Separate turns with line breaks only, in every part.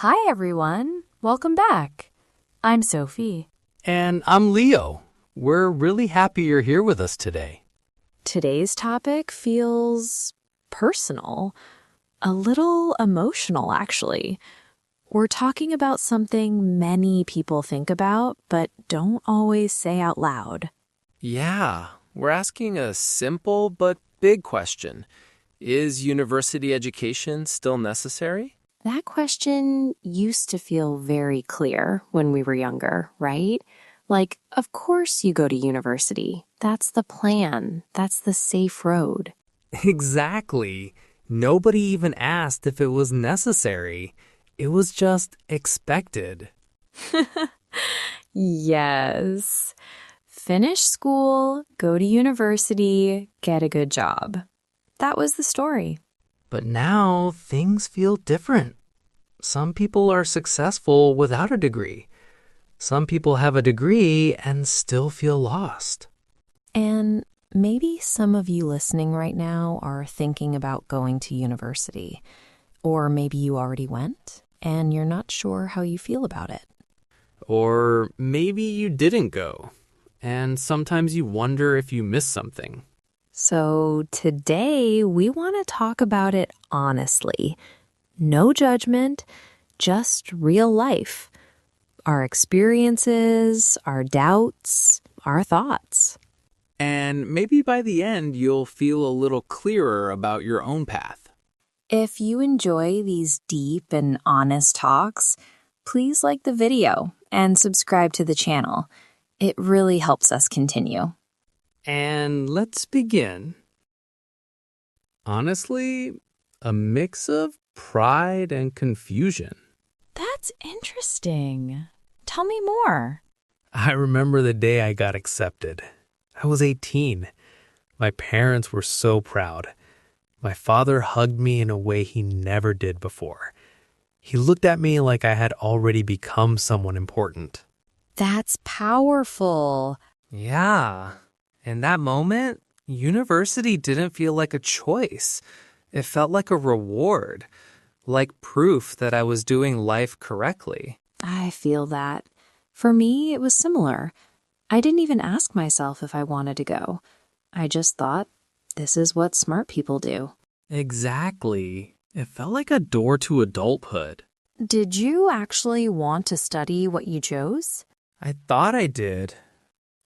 Hi, everyone. Welcome back. I'm Sophie.
And I'm Leo. We're really happy you're here with us today.
Today's topic feels personal, a little emotional, actually. We're talking about something many people think about, but don't always say out loud.
Yeah, we're asking a simple but big question. Is university education still necessary?
That question used to feel very clear when we were younger, right? Like, of course you go to university. That's the plan. That's the safe road.
Exactly. Nobody even asked if it was necessary. It was just expected.
Yes. Finish school, go to university, get a good job. That was the story.
But now things feel different. Some people are successful without a degree. Some people have a degree and still feel lost.
And maybe some of you listening right now are thinking about going to university. Or maybe you already went and you're not sure how you feel about it.
Or maybe you didn't go, and sometimes you wonder if you missed something.
So today we want to talk about it honestly. No judgment, just real life. Our experiences, our doubts, our thoughts.
And maybe by the end, you'll feel a little clearer about your own path.
If you enjoy these deep and honest talks, please like the video and subscribe to the channel. It really helps us continue.
And let's begin.
Honestly, a mix of pride and confusion.
That's interesting. Tell me more.
I remember the day I got accepted. I was 18. My parents were so proud. My father hugged me in a way he never did before. He looked at me like I had already become someone important.
That's powerful.
Yeah. In that moment, university didn't feel like a choice. It felt like a reward, like proof that I was doing life correctly.
I feel that. For me, it was similar. I didn't even ask myself if I wanted to go. I just thought, this is what smart people do.
Exactly. It felt like a door to adulthood.
Did you actually want to study what you chose?
I thought I did.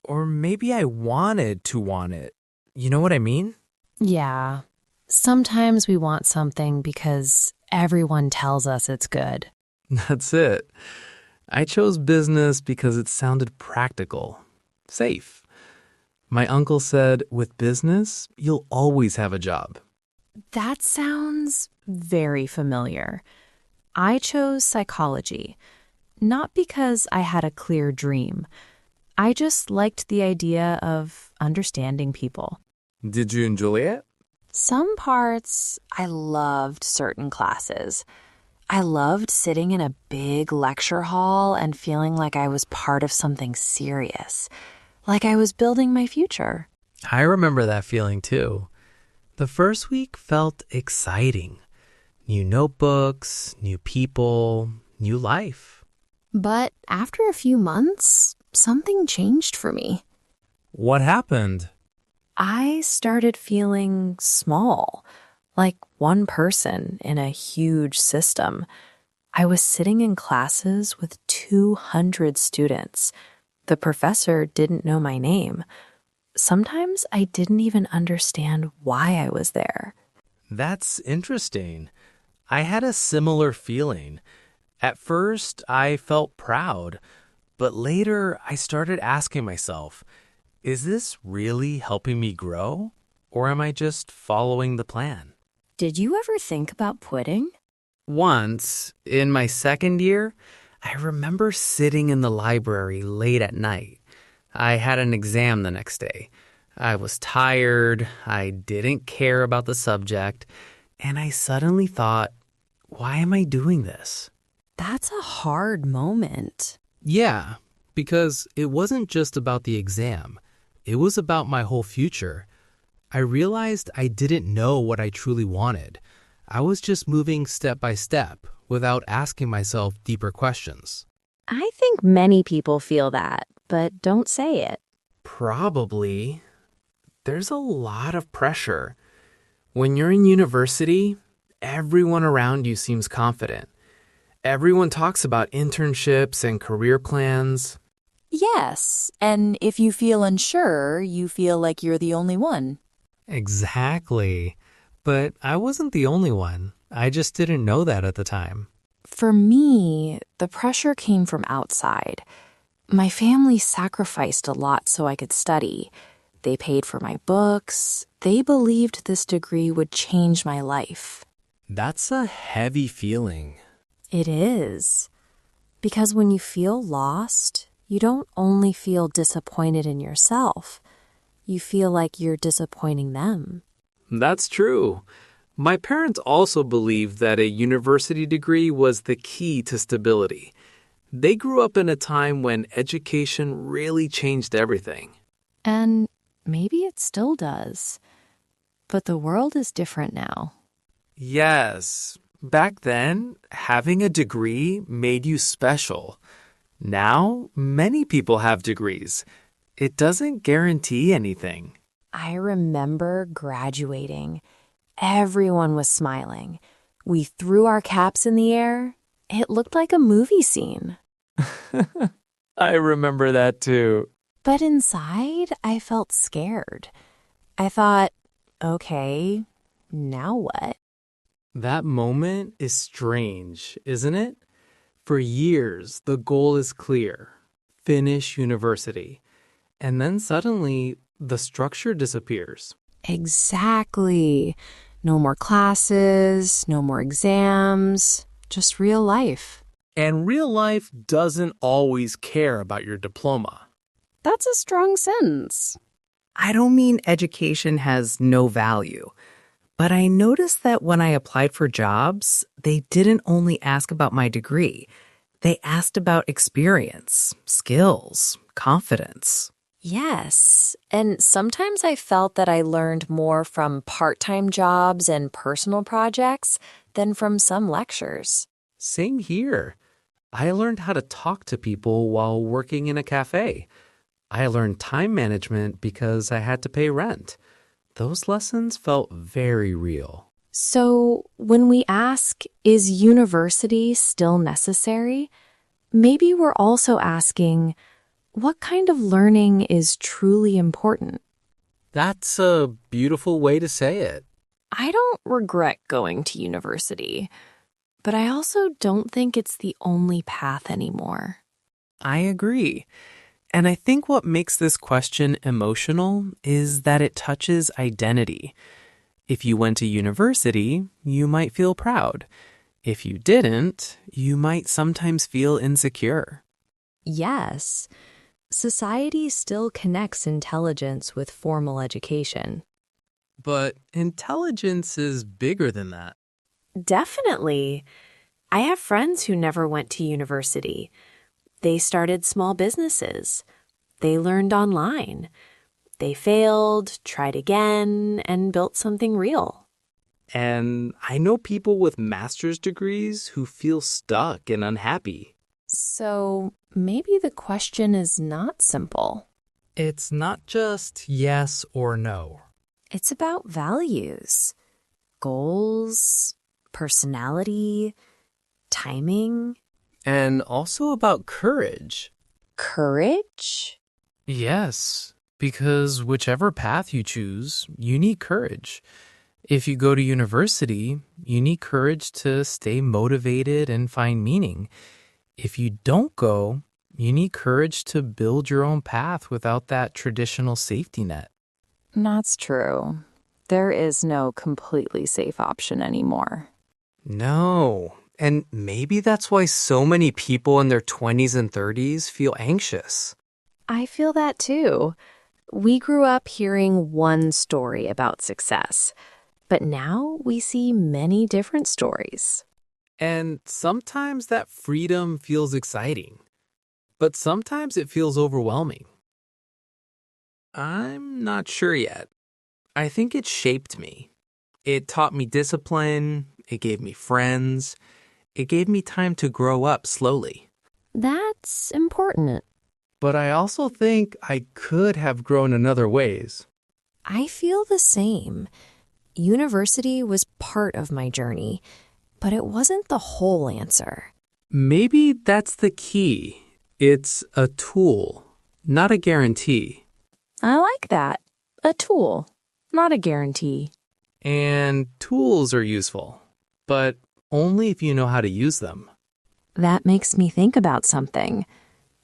Or maybe I wanted to want it. You know what I mean?
Yeah. Sometimes we want something because everyone tells us it's good.
That's it. I chose business because it sounded practical, safe. My uncle said, with business, you'll always have a job.
That sounds very familiar. I chose psychology, not because I had a clear dream. I just liked the idea of understanding people.
Did you enjoy it?
Some parts, I loved certain classes. I loved sitting in a big lecture hall and feeling like I was part of something serious, like I was building my future.
I remember that feeling too. The first week felt exciting. New notebooks, new people, new life.
But after a few months, something changed for me.
What happened?
I started feeling small, like one person in a huge system. I was sitting in classes with 200 students. The professor didn't know my name. Sometimes I didn't even understand why I was there.
That's interesting. I had a similar feeling. At first, I felt proud, but later I started asking myself, is this really helping me grow, or am I just following the plan?
Did you ever think about quitting?
Once, in my second year, I remember sitting in the library late at night. I had an exam the next day. I was tired, I didn't care about the subject, and I suddenly thought, why am I doing this?
That's a hard moment.
Yeah, because it wasn't just about the exam. It was about my whole future. I realized I didn't know what I truly wanted.
I was just moving step by step without asking myself deeper questions.
I think many people feel that, but don't say it.
Probably. There's a lot of pressure. When you're in university, everyone around you seems confident. Everyone talks about internships and career plans.
Yes, and if you feel unsure, you feel like you're the only one.
Exactly. But I wasn't the only one. I just didn't know that at the time.
For me, the pressure came from outside. My family sacrificed a lot so I could study. They paid for my books. They believed this degree would change my life.
That's a heavy feeling.
It is. Because when you feel lost, you don't only feel disappointed in yourself. You feel like you're disappointing them.
That's true. My parents also believed that a university degree was the key to stability. They grew up in a time when education really changed everything.
And maybe it still does. But the world is different now.
Yes, back then, having a degree made you special. Now, many people have degrees. It doesn't guarantee anything.
I remember graduating. Everyone was smiling. We threw our caps in the air. It looked like a movie scene.
I remember that too.
But inside, I felt scared. I thought, okay, now what?
That moment is strange, isn't it? For years, the goal is clear. Finish university. And then suddenly, the structure disappears.
Exactly. No more classes, no more exams, just real life.
And real life doesn't always care about your diploma.
That's a strong sentence.
I don't mean education has no value, but I noticed that when I applied for jobs, they didn't only ask about my degree. They asked about experience, skills, confidence.
Yes, and sometimes I felt that I learned more from part-time jobs and personal projects than from some lectures.
Same here. I learned how to talk to people while working in a cafe. I learned time management because I had to pay rent. Those lessons felt very real.
So when we ask, is university still necessary? Maybe we're also asking, what kind of learning is truly important?
That's a beautiful way to say it.
I don't regret going to university, but I also don't think it's the only path anymore.
I agree. And I think what makes this question emotional is that it touches identity. If you went to university, you might feel proud. If you didn't, you might sometimes feel insecure.
Yes, society still connects intelligence with formal education.
But intelligence is bigger than that.
Definitely. I have friends who never went to university. They started small businesses. They learned online. They failed, tried again, and built something real.
And I know people with master's degrees who feel stuck and unhappy.
So maybe the question is not simple.
It's not just yes or no.
It's about values, goals, personality, timing.
And also about courage.
Courage?
Yes, because whichever path you choose, you need courage. If you go to university, you need courage to stay motivated and find meaning. If you don't go, you need courage to build your own path without that traditional safety net.
That's true. There is no completely safe option anymore.
No. And maybe that's why so many people in their 20s and 30s feel anxious.
I feel that too. We grew up hearing one story about success, but now we see many different stories.
And sometimes that freedom feels exciting, but sometimes it feels overwhelming. I'm not sure yet. I think it shaped me. It taught me discipline, It gave me friends. It gave me time to grow up slowly.
That's important.
But I also think I could have grown in other ways.
I feel the same. University was part of my journey, but it wasn't the whole answer.
Maybe that's the key. It's a tool, not a guarantee.
I like that. A tool, not a guarantee.
And tools are useful, but only if you know how to use them.
That makes me think about something.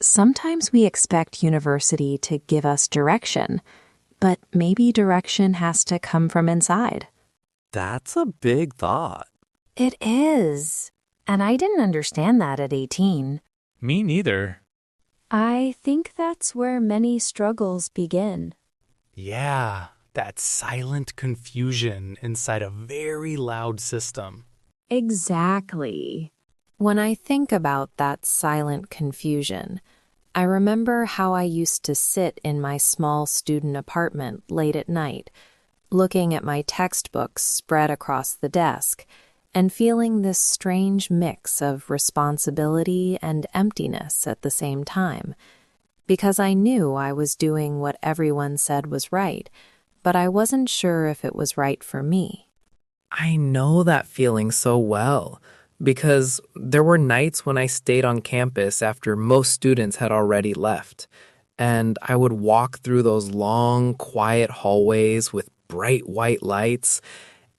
Sometimes we expect university to give us direction, but maybe direction has to come from inside.
That's a big thought.
It is. And I didn't understand that at 18.
Me neither.
I think that's where many struggles begin.
Yeah, that silent confusion inside a very loud system.
Exactly.
When I think about that silent confusion, I remember how I used to sit in my small student apartment late at night, looking at my textbooks spread across the desk, and feeling this strange mix of responsibility and emptiness at the same time, because I knew I was doing what everyone said was right, but I wasn't sure if it was right for me.
I know that feeling so well because there were nights when I stayed on campus after most students had already left, and I would walk through those long, quiet hallways with bright white lights,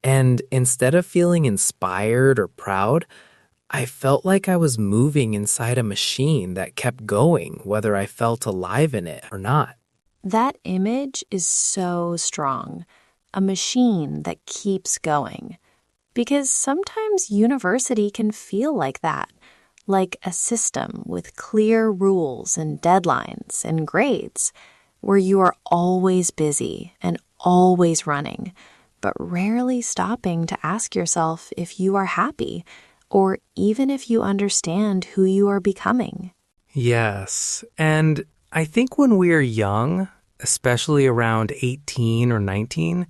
and instead of feeling inspired or proud, I felt like I was moving inside a machine that kept going whether I felt alive in it or not.
That image is so strong. A machine that keeps going. Because sometimes university can feel like that, like a system with clear rules and deadlines and grades, where you are always busy and always running, but rarely stopping to ask yourself if you are happy or even if you understand who you are becoming.
Yes, and I think when we are young, especially around 18 or 19,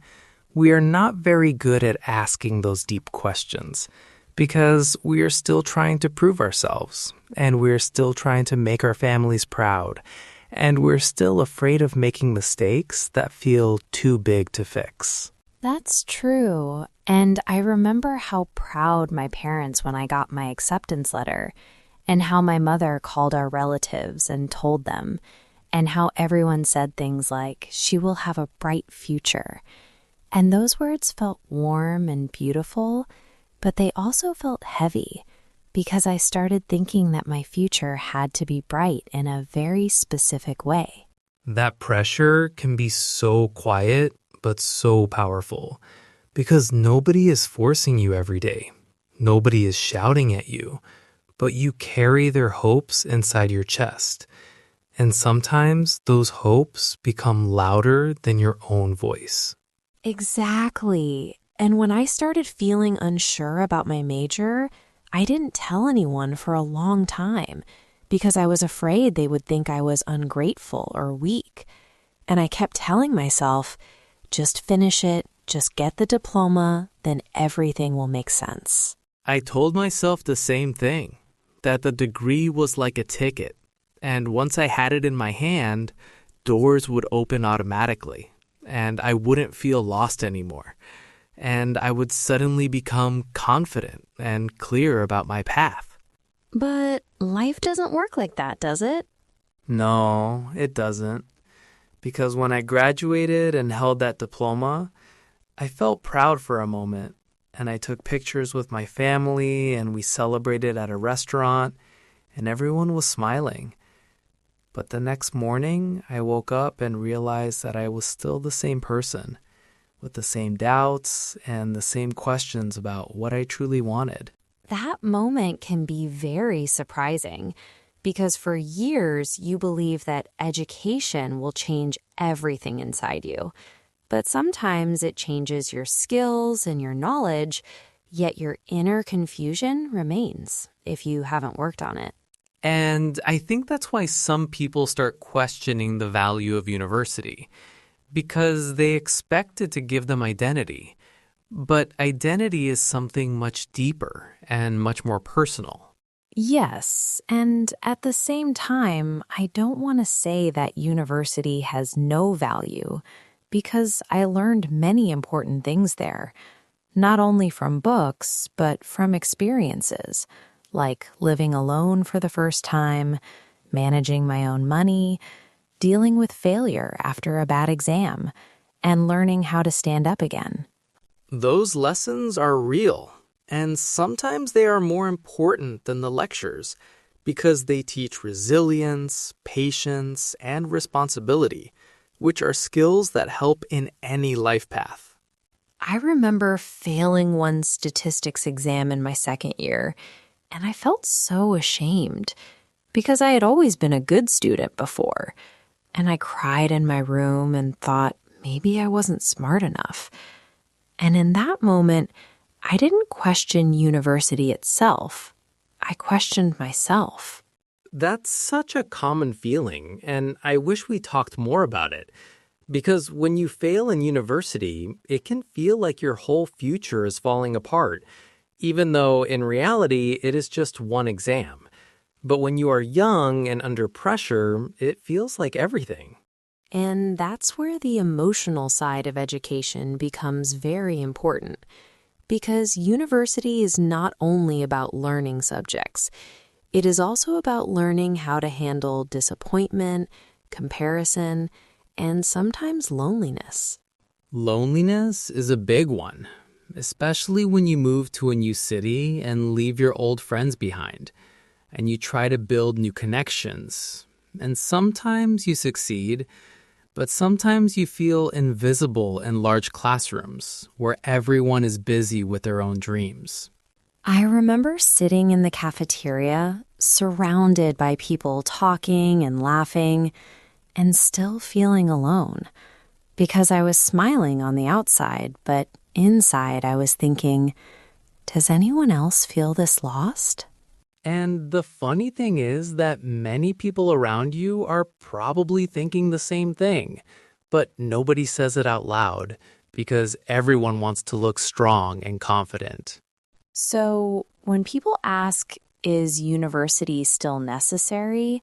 we are not very good at asking those deep questions because we are still trying to prove ourselves and we're still trying to make our families proud and we're still afraid of making mistakes that feel too big to fix.
That's true. And I remember how proud my parents when I got my acceptance letter, and how my mother called our relatives and told them, and how everyone said things like, "She will have a bright future." And those words felt warm and beautiful, but they also felt heavy because I started thinking that my future had to be bright in a very specific way.
That pressure can be so quiet, but so powerful because nobody is forcing you every day. Nobody is shouting at you, but you carry their hopes inside your chest. And sometimes those hopes become louder than your own voice.
Exactly. And when I started feeling unsure about my major, I didn't tell anyone for a long time because I was afraid they would think I was ungrateful or weak. And I kept telling myself, just finish it, just get the diploma, then everything will make sense.
I told myself the same thing, that the degree was like a ticket, and once I had it in my hand, doors would open automatically, and I wouldn't feel lost anymore, and I would suddenly become confident and clear about my path.
But life doesn't work like that, does it?
No, it doesn't. Because when I graduated and held that diploma, I felt proud for a moment, and I took pictures with my family, and we celebrated at a restaurant, and everyone was smiling. But the next morning, I woke up and realized that I was still the same person, with the same doubts and the same questions about what I truly wanted.
That moment can be very surprising because for years you believe that education will change everything inside you. But sometimes it changes your skills and your knowledge, yet your inner confusion remains if you haven't worked on it.
And I think that's why some people start questioning the value of university, because they expect it to give them identity.
But identity is something much deeper and much more personal.
Yes, and at the same time, I don't want to say that university has no value because I learned many important things there, not only from books, but from experiences, like living alone for the first time, managing my own money, dealing with failure after a bad exam, and learning how to stand up again.
Those lessons are real, and sometimes they are more important than the lectures because they teach resilience, patience, and responsibility, which are skills that help in any life path.
I remember failing one statistics exam in my second year, and I felt so ashamed because I had always been a good student before. And I cried in my room and thought maybe I wasn't smart enough. And in that moment, I didn't question university itself. I questioned myself.
That's such a common feeling, and I wish we talked more about it. Because when you fail in university, it can feel like your whole future is falling apart, even though in reality it is just one exam. But when you are young and under pressure, it feels like everything.
And that's where the emotional side of education becomes very important. Because university is not only about learning subjects, it is also about learning how to handle disappointment, comparison, and sometimes loneliness.
Loneliness is a big one, especially when you move to a new city and leave your old friends behind, and you try to build new connections. And sometimes you succeed, but sometimes you feel invisible in large classrooms where everyone is busy with their own dreams.
I remember sitting in the cafeteria, surrounded by people talking and laughing, and still feeling alone. Because I was smiling on the outside, but inside I was thinking, does anyone else feel this lost?
And the funny thing is that many people around you are probably thinking the same thing, but nobody says it out loud because everyone wants to look strong and confident.
So when people ask, is university still necessary?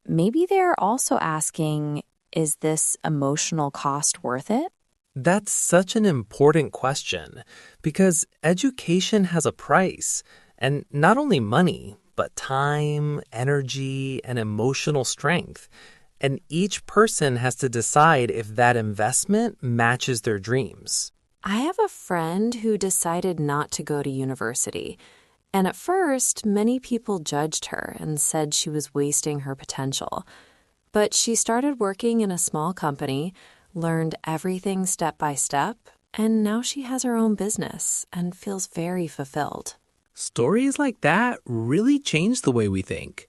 Maybe they're also asking, is this emotional cost worth it?
That's such an important question because education has a price, and not only money, but time, energy, and emotional strength. And each person has to decide if that investment matches their dreams.
I have a friend who decided not to go to university. And at first, many people judged her and said she was wasting her potential. But she started working in a small company, learned everything step by step, and now she has her own business and feels very fulfilled.
Stories like that really change the way we think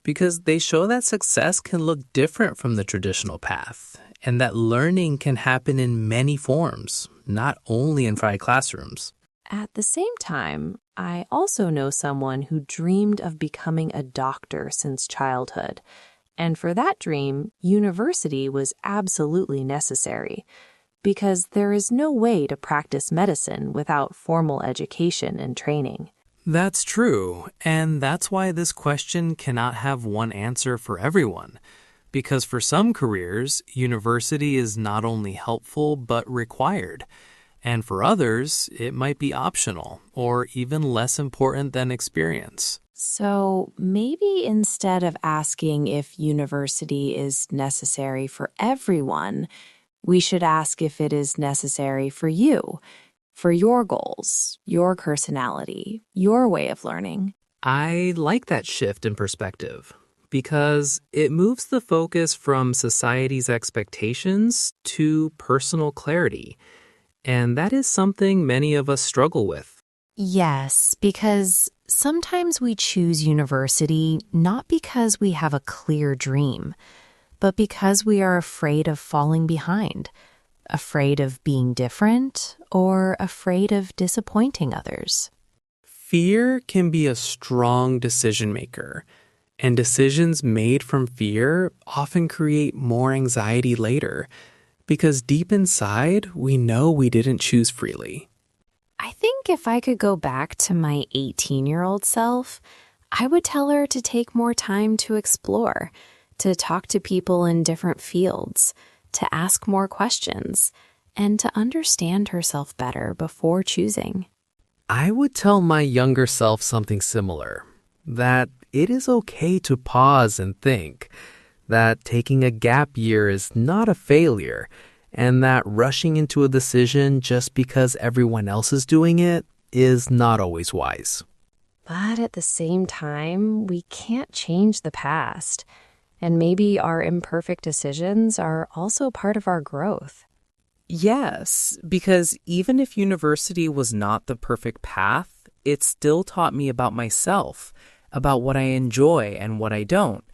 because they show that success can look different from the traditional path and that learning can happen in many forms, not only in 5 classrooms.
At the same time, I also know someone who dreamed of becoming a doctor since childhood. And for that dream, university was absolutely necessary because there is no way to practice medicine without formal education and training.
That's true, and that's why this question cannot have one answer for everyone. Because for some careers, university is not only helpful but required. And for others, it might be optional or even less important than experience.
So maybe instead of asking if university is necessary for everyone, we should ask if it is necessary for you, for your goals, your personality, your way of learning.
I like that shift in perspective because it moves the focus from society's expectations to personal clarity. And that is something many of us struggle with.
Yes, because sometimes we choose university not because we have a clear dream, but because we are afraid of falling behind, afraid of being different, or afraid of disappointing others.
Fear can be a strong decision maker, and decisions made from fear often create more anxiety later because deep inside, we know we didn't choose freely.
I think if I could go back to my 18-year-old self, I would tell her to take more time to explore, to talk to people in different fields, to ask more questions, and to understand herself better before choosing.
I would tell my younger self something similar, that it is okay to pause and think, that taking a gap year is not a failure, and that rushing into a decision just because everyone else is doing it is not always wise.
But at the same time, we can't change the past. And maybe our imperfect decisions are also part of our growth.
Yes, because even if university was not the perfect path, it still taught me about myself, about what I enjoy and what I don't.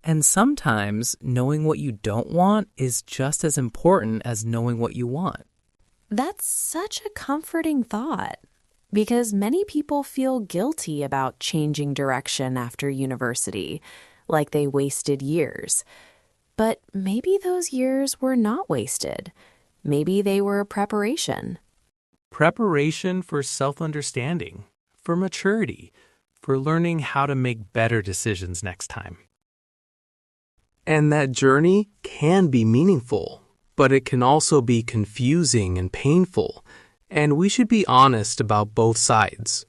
And sometimes knowing what you don't want is just as important as knowing what you want.
That's such a comforting thought, because many people feel guilty about changing direction after university, like they wasted years. But maybe those years were not wasted. Maybe they were preparation.
Preparation for self-understanding, for maturity, for learning how to make better decisions next time.
And that journey can be meaningful, but it can also be confusing and painful, and we should be honest about both sides.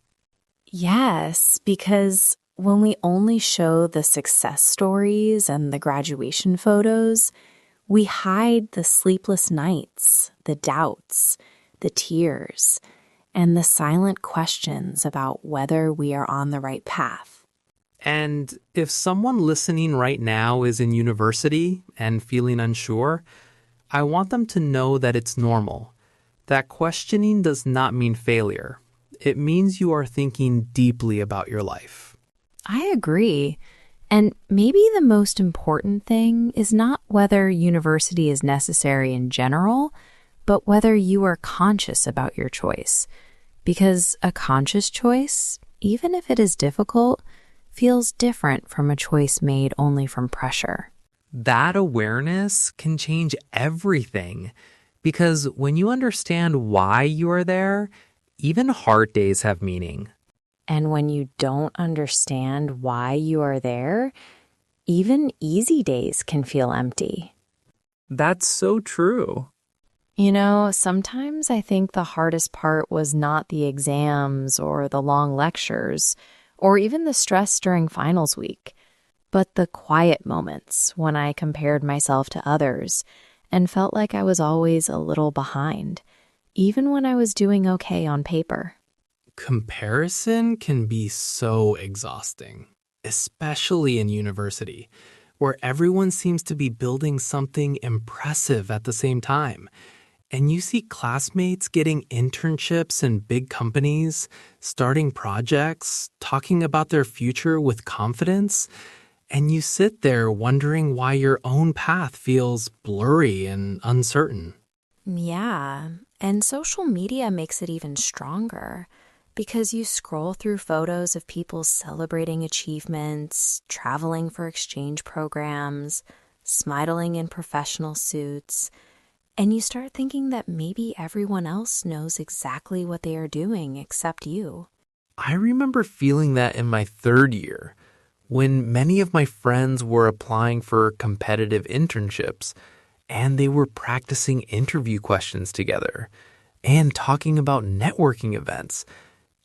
Yes, because when we only show the success stories and the graduation photos, we hide the sleepless nights, the doubts, the tears, and the silent questions about whether we are on the right path.
And if someone listening right now is in university and feeling unsure, I want them to know that it's normal. That questioning does not mean failure. It means you are thinking deeply about your life.
I agree. And maybe the most important thing is not whether university is necessary in general, but whether you are conscious about your choice. Because a conscious choice, even if it is difficult, feels different from a choice made only from pressure.
That awareness can change everything. Because when you understand why you are there, even hard days have meaning.
And when you don't understand why you are there, even easy days can feel empty.
That's so true.
You know, sometimes I think the hardest part was not the exams or the long lectures or even the stress during finals week, but the quiet moments when I compared myself to others and felt like I was always a little behind, even when I was doing okay on paper.
Comparison can be so exhausting, especially in university, where everyone seems to be building something impressive at the same time. And you see classmates getting internships in big companies, starting projects, talking about their future with confidence, and you sit there wondering why your own path feels blurry and uncertain.
Yeah, and social media makes it even stronger because you scroll through photos of people celebrating achievements, traveling for exchange programs, smiling in professional suits, and you start thinking that maybe everyone else knows exactly what they are doing except you.
I remember feeling that in my third year, when many of my friends were applying for competitive internships, and they were practicing interview questions together and talking about networking events.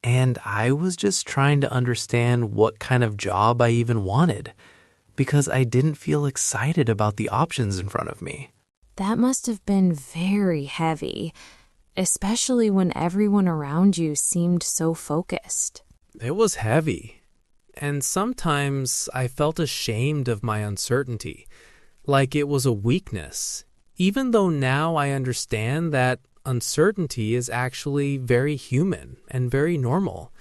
And I was just trying to understand what kind of job I even wanted because I didn't feel excited about the options in front of me.
That must have been very heavy, especially when everyone around you seemed so focused.
It was heavy. And sometimes I felt ashamed of my uncertainty, like it was a weakness, even though now I understand that uncertainty is actually very human and very normal,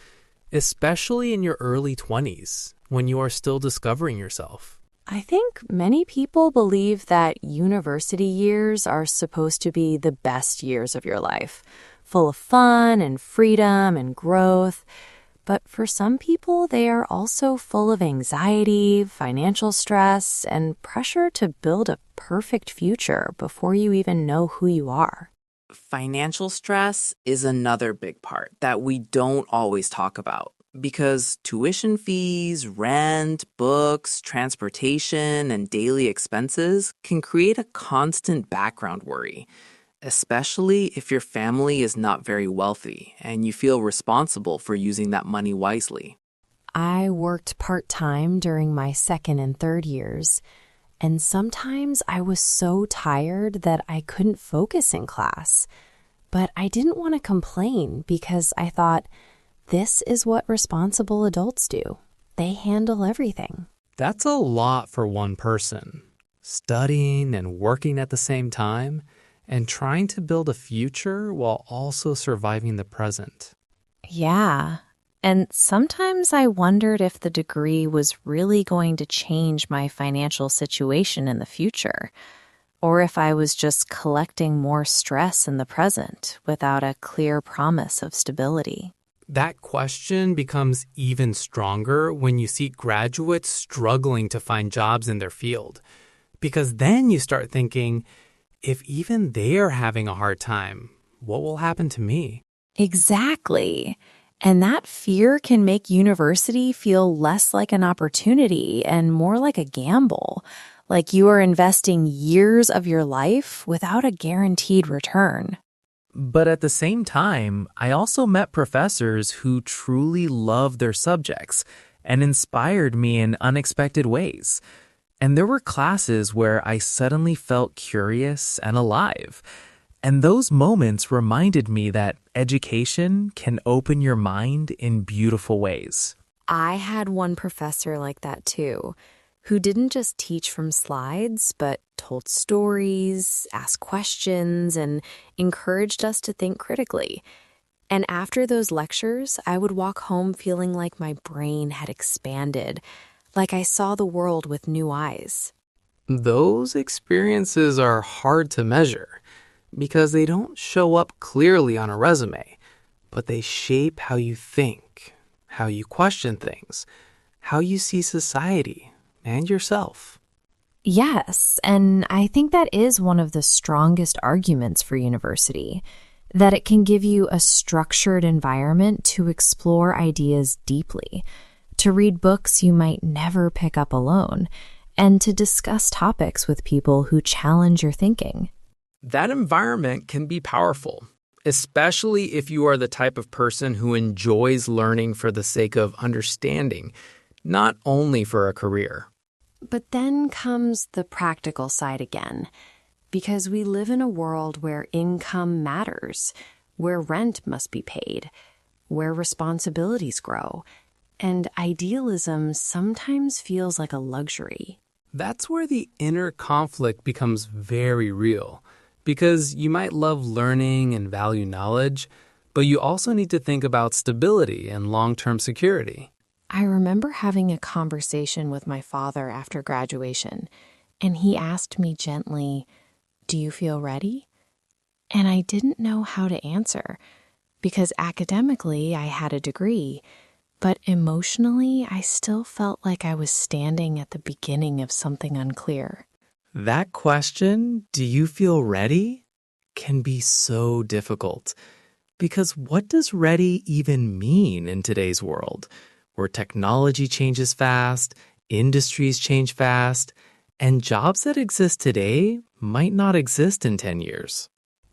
especially in your early 20s when you are still discovering yourself.
I think many people believe that university years are supposed to be the best years of your life, full of fun and freedom and growth. But for some people, they are also full of anxiety, financial stress, and pressure to build a perfect future before you even know who you are.
Financial stress is another big part that we don't always talk about because tuition fees, rent, books, transportation, and daily expenses can create a constant background worry, especially if your family is not very wealthy and you feel responsible for using that money wisely.
I worked part-time during my second and third years, and sometimes I was so tired that I couldn't focus in class. But I didn't want to complain because I thought, this is what responsible adults do. They handle everything.
That's a lot for one person. Studying and working at the same time and trying to build a future while also surviving the present.
Yeah. And sometimes I wondered if the degree was really going to change my financial situation in the future, or if I was just collecting more stress in the present without a clear promise of stability.
That question becomes even stronger when you see graduates struggling to find jobs in their field, because then you start thinking, if even they are having a hard time, what will happen to me?
Exactly. And that fear can make university feel less like an opportunity and more like a gamble, like you are investing years of your life without a guaranteed return.
But at the same time, I also met professors who truly loved their subjects and inspired me in unexpected ways. And there were classes where I suddenly felt curious and alive. And those moments reminded me that education can open your mind in beautiful ways.
I had one professor like that too, who didn't just teach from slides, but told stories, asked questions, and encouraged us to think critically. And after those lectures, I would walk home feeling like my brain had expanded, like I saw the world with new eyes.
Those experiences are hard to measure because they don't show up clearly on a resume, but they shape how you think, how you question things, how you see society and yourself.
Yes, and I think that is one of the strongest arguments for university, that it can give you a structured environment to explore ideas deeply, to read books you might never pick up alone, and to discuss topics with people who challenge your thinking.
That environment can be powerful, especially if you are the type of person who enjoys learning for the sake of understanding, not only for a career.
But then comes the practical side again, because we live in a world where income matters, where rent must be paid, where responsibilities grow, and idealism sometimes feels like a luxury.
That's where the inner conflict becomes very real, because you might love learning and value knowledge, but you also need to think about stability and long-term security.
I remember having a conversation with my father after graduation, and he asked me gently, "Do you feel ready?" And I didn't know how to answer, because academically I had a degree, but emotionally I still felt like I was standing at the beginning of something unclear.
That question, do you feel ready, can be so difficult. Because what does ready even mean in today's world, where technology changes fast, industries change fast, and jobs that exist today might not exist in 10 years?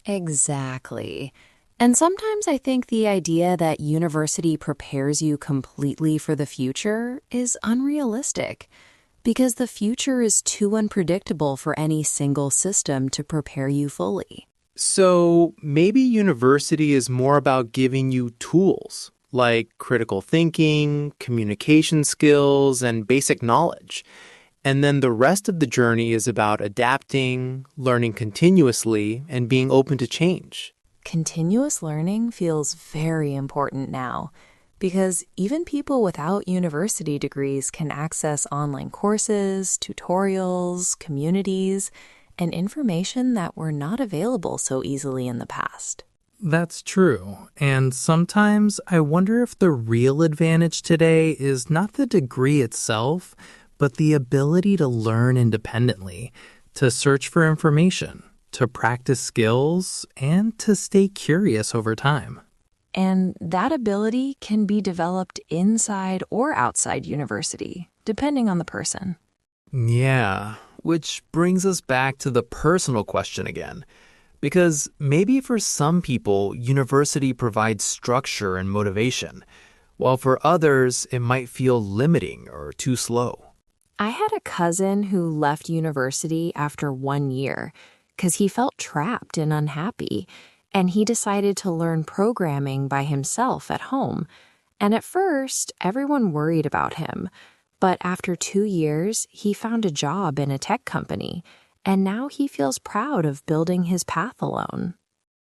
Exactly. And sometimes I think the idea that university prepares you completely for the future is unrealistic, because the future is too unpredictable for any single system to prepare you fully.
So maybe university is more about giving you tools like critical thinking, communication skills, and basic knowledge. And then the rest of the journey is about adapting, learning continuously, and being open to change.
Continuous learning feels very important now, because even people without university degrees can access online courses, tutorials, communities, and information that were not available so easily in the past.
That's true. And sometimes I wonder if the real advantage today is not the degree itself, but the ability to learn independently, to search for information, to practice skills, and to stay curious over time.
And that ability can be developed inside or outside university, depending on the person.
Yeah, which brings us back to the personal question again. Because maybe for some people, university provides structure and motivation, while for others, it might feel limiting or too slow.
I had a cousin who left university after 1 year because he felt trapped and unhappy, and he decided to learn programming by himself at home. And at first, everyone worried about him. But after 2 years, he found a job in a tech company, and now he feels proud of building his path alone.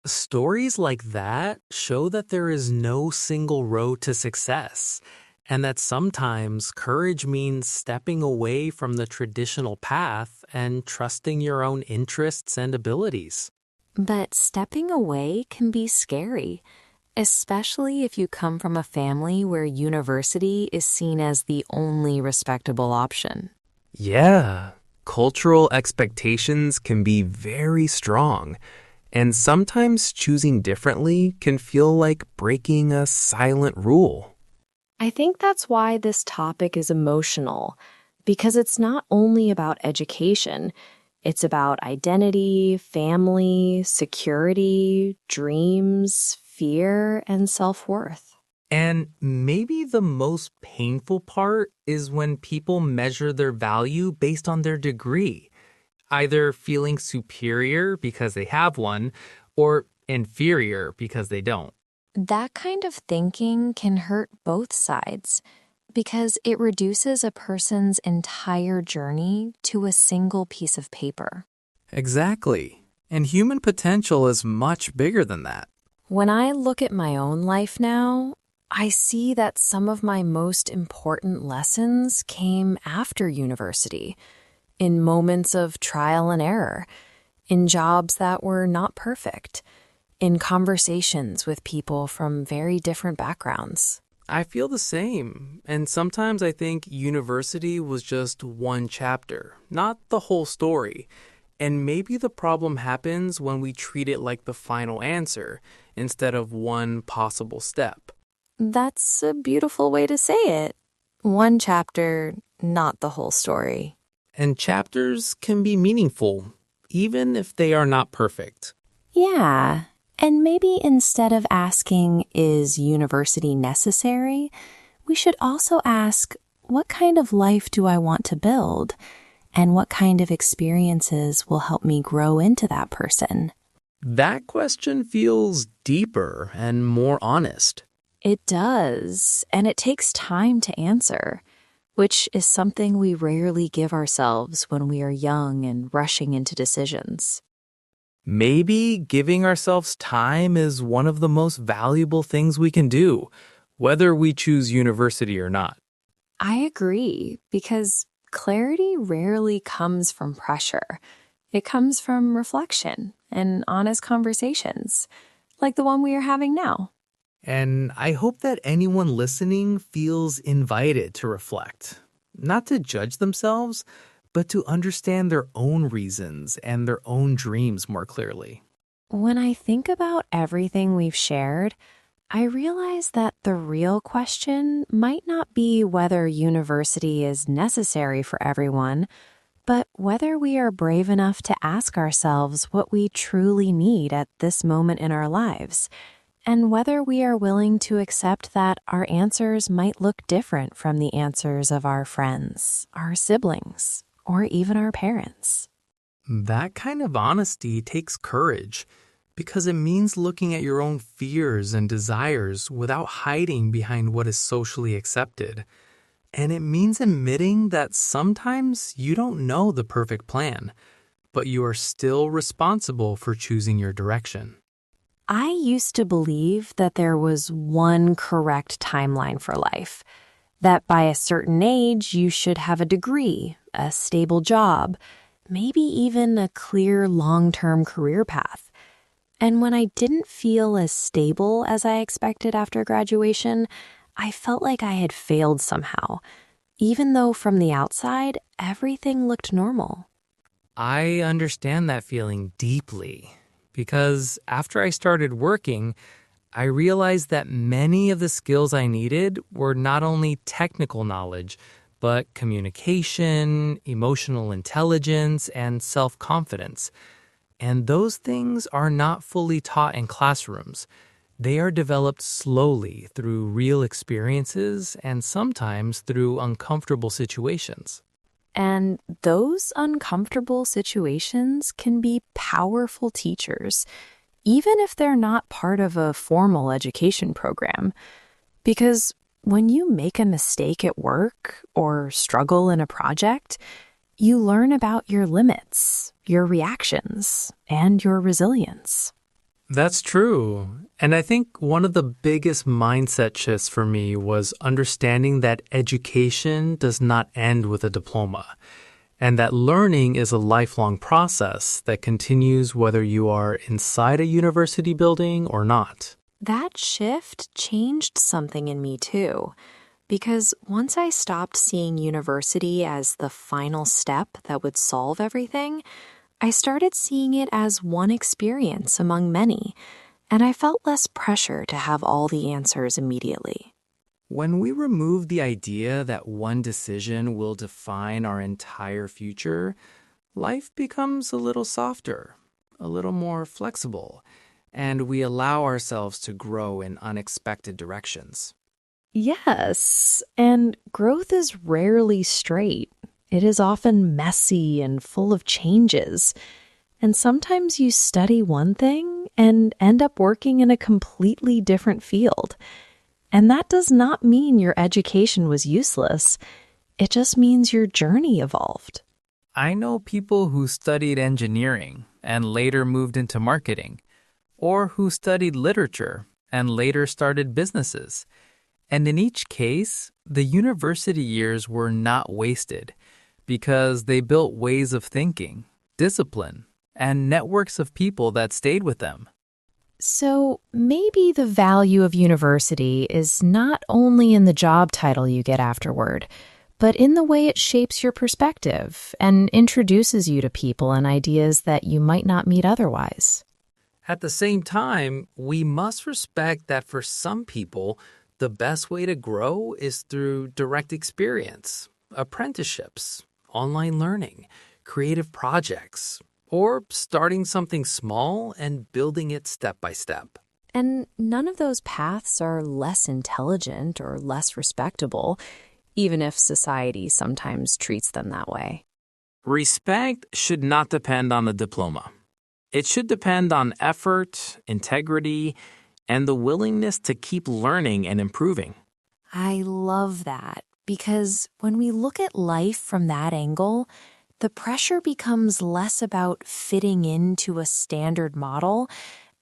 Stories like that show that there is no single road to success, and that sometimes courage means stepping away from the traditional path and trusting your own interests and abilities.
But stepping away can be scary, especially if you come from a family where university is seen as the only respectable option.
Yeah, cultural expectations can be very strong, and sometimes choosing differently can feel like breaking a silent rule.
I think that's why this topic is emotional, because it's not only about education. It's about identity, family, security, dreams, fear, and self-worth.
And maybe the most painful part is when people measure their value based on their degree, either feeling superior because they have one or inferior because they don't.
That kind of thinking can hurt both sides because it reduces a person's entire journey to a single piece of paper.
Exactly. And human potential is much bigger than that.
When I look at my own life now, I see that some of my most important lessons came after university, in moments of trial and error, in jobs that were not perfect, in conversations with people from very different backgrounds.
I feel the same. And sometimes I think university was just one chapter, not the whole story. And maybe the problem happens when we treat it like the final answer instead of one possible step.
That's a beautiful way to say it. One chapter, not the whole story.
And chapters can be meaningful, even if they are not perfect.
Yeah, and maybe instead of asking, is university necessary, we should also ask, what kind of life do I want to build? And what kind of experiences will help me grow into that person?
That question feels deeper and more honest.
It does, and it takes time to answer, which is something we rarely give ourselves when we are young and rushing into decisions.
Maybe giving ourselves time is one of the most valuable things we can do, whether we choose university or not.
I agree, because clarity rarely comes from pressure. It comes from reflection and honest conversations, like the one we are having now.
And I hope that anyone listening feels invited to reflect, not to judge themselves, but to understand their own reasons and their own dreams more clearly.
When I think about everything we've shared, I realize that the real question might not be whether university is necessary for everyone, but whether we are brave enough to ask ourselves what we truly need at this moment in our lives, and whether we are willing to accept that our answers might look different from the answers of our friends, our siblings, or even our parents.
That kind of honesty takes courage, because it means looking at your own fears and desires without hiding behind what is socially accepted. And it means admitting that sometimes you don't know the perfect plan, but you are still responsible for choosing your direction.
I used to believe that there was one correct timeline for life, that by a certain age you should have a degree, a stable job, maybe even a clear long-term career path. And when I didn't feel as stable as I expected after graduation, I felt like I had failed somehow, even though from the outside, everything looked normal.
I understand that feeling deeply because after I started working, I realized that many of the skills I needed were not only technical knowledge, but communication, emotional intelligence, and self-confidence. And those things are not fully taught in classrooms. They are developed slowly through real experiences and sometimes through uncomfortable situations.
And those uncomfortable situations can be powerful teachers, even if they're not part of a formal education program. Because when you make a mistake at work or struggle in a project, you learn about your limits, your reactions, and your resilience.
That's true. And I think one of the biggest mindset shifts for me was understanding that education does not end with a diploma, and that learning is a lifelong process that continues whether you are inside a university building or not.
That shift changed something in me too, because once I stopped seeing university as the final step that would solve everything, I started seeing it as one experience among many, and I felt less pressure to have all the answers immediately.
When we remove the idea that one decision will define our entire future, life becomes a little softer, a little more flexible, and we allow ourselves to grow in unexpected directions.
Yes, and growth is rarely straight. It is often messy and full of changes. And sometimes you study one thing and end up working in a completely different field. And that does not mean your education was useless. It just means your journey evolved.
I know people who studied engineering and later moved into marketing, or who studied literature and later started businesses. And in each case, the university years were not wasted because they built ways of thinking, discipline, and networks of people that stayed with them.
So maybe the value of university is not only in the job title you get afterward, but in the way it shapes your perspective and introduces you to people and ideas that you might not meet otherwise.
At the same time, we must respect that for some people, the best way to grow is through direct experience, apprenticeships, online learning, creative projects, or starting something small and building it step by step.
And none of those paths are less intelligent or less respectable, even if society sometimes treats them that way.
Respect should not depend on a diploma. It should depend on effort, integrity, and the willingness to keep learning and improving.
I love that because when we look at life from that angle, the pressure becomes less about fitting into a standard model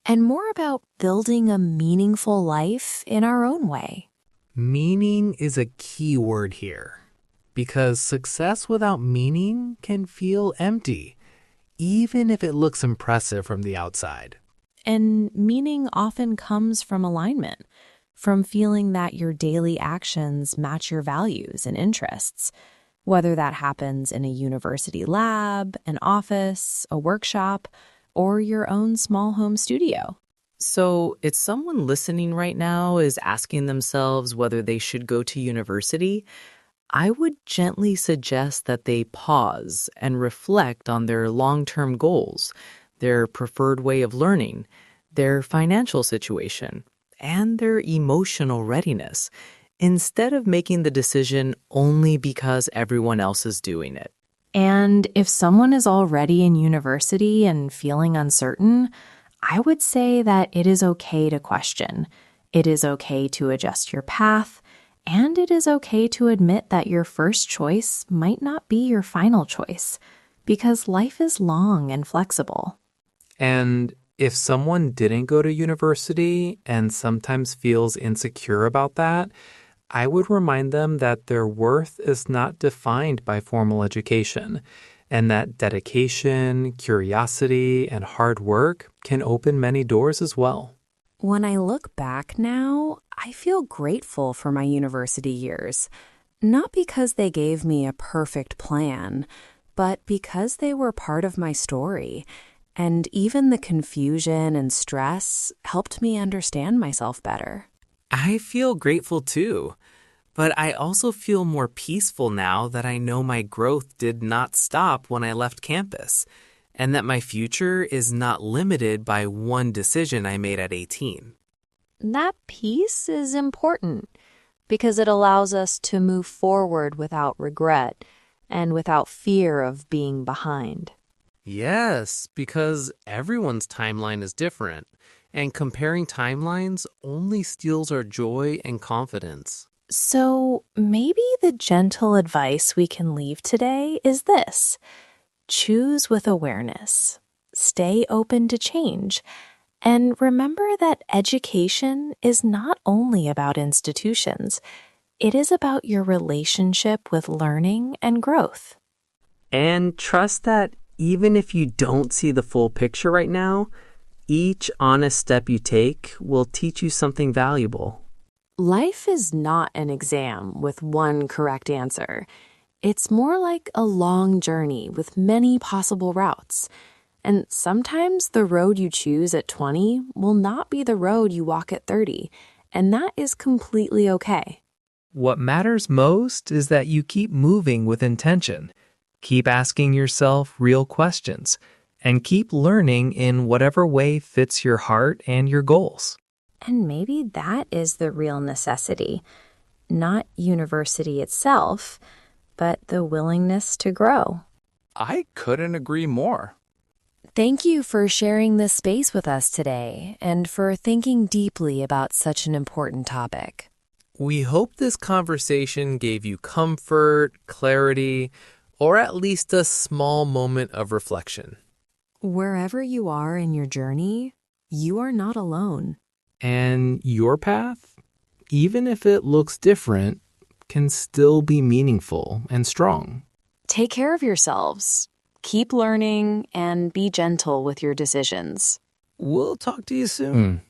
and more about building a meaningful life in our own way.
Meaning is a key word here because success without meaning can feel empty, even if it looks impressive from the outside.
And meaning often comes from alignment, from feeling that your daily actions match your values and interests, whether that happens in a university lab, an office, a workshop, or your own small home studio.
So, if someone listening right now is asking themselves whether they should go to university, I would gently suggest that they pause and reflect on their long-term goals, their preferred way of learning, their financial situation, and their emotional readiness, instead of making the decision only because everyone else is doing it.
And if someone is already in university and feeling uncertain, I would say that it is okay to question. It is okay to adjust your path, and it is okay to admit that your first choice might not be your final choice, because life is long and flexible.
And if someone didn't go to university and sometimes feels insecure about that, I would remind them that their worth is not defined by formal education, and that dedication, curiosity, and hard work can open many doors as well.
When I look back now, I feel grateful for my university years, not because they gave me a perfect plan, but because they were part of my story. And even the confusion and stress helped me understand myself better.
I feel grateful too, but I also feel more peaceful now that I know my growth did not stop when I left campus, and that my future is not limited by one decision I made at 18.
That peace is important because it allows us to move forward without regret and without fear of being behind.
Yes, because everyone's timeline is different, and comparing timelines only steals our joy and confidence.
So maybe the gentle advice we can leave today is this: choose with awareness, stay open to change, and remember that education is not only about institutions. It is about your relationship with learning and growth.
And trust that even if you don't see the full picture right now, each honest step you take will teach you something valuable.
Life is not an exam with one correct answer. It's more like a long journey with many possible routes. And sometimes the road you choose at 20 will not be the road you walk at 30, and that is completely okay.
What matters most is that you keep moving with intention, keep asking yourself real questions, and keep learning in whatever way fits your heart and your goals.
And maybe that is the real necessity, not university itself, but the willingness to grow.
I couldn't agree more.
Thank you for sharing this space with us today and for thinking deeply about such an important topic.
We hope this conversation gave you comfort, clarity, or at least a small moment of reflection.
Wherever you are in your journey, you are not alone.
And your path, even if it looks different, can still be meaningful and strong.
Take care of yourselves. Keep learning and be gentle with your decisions.
We'll talk to you soon.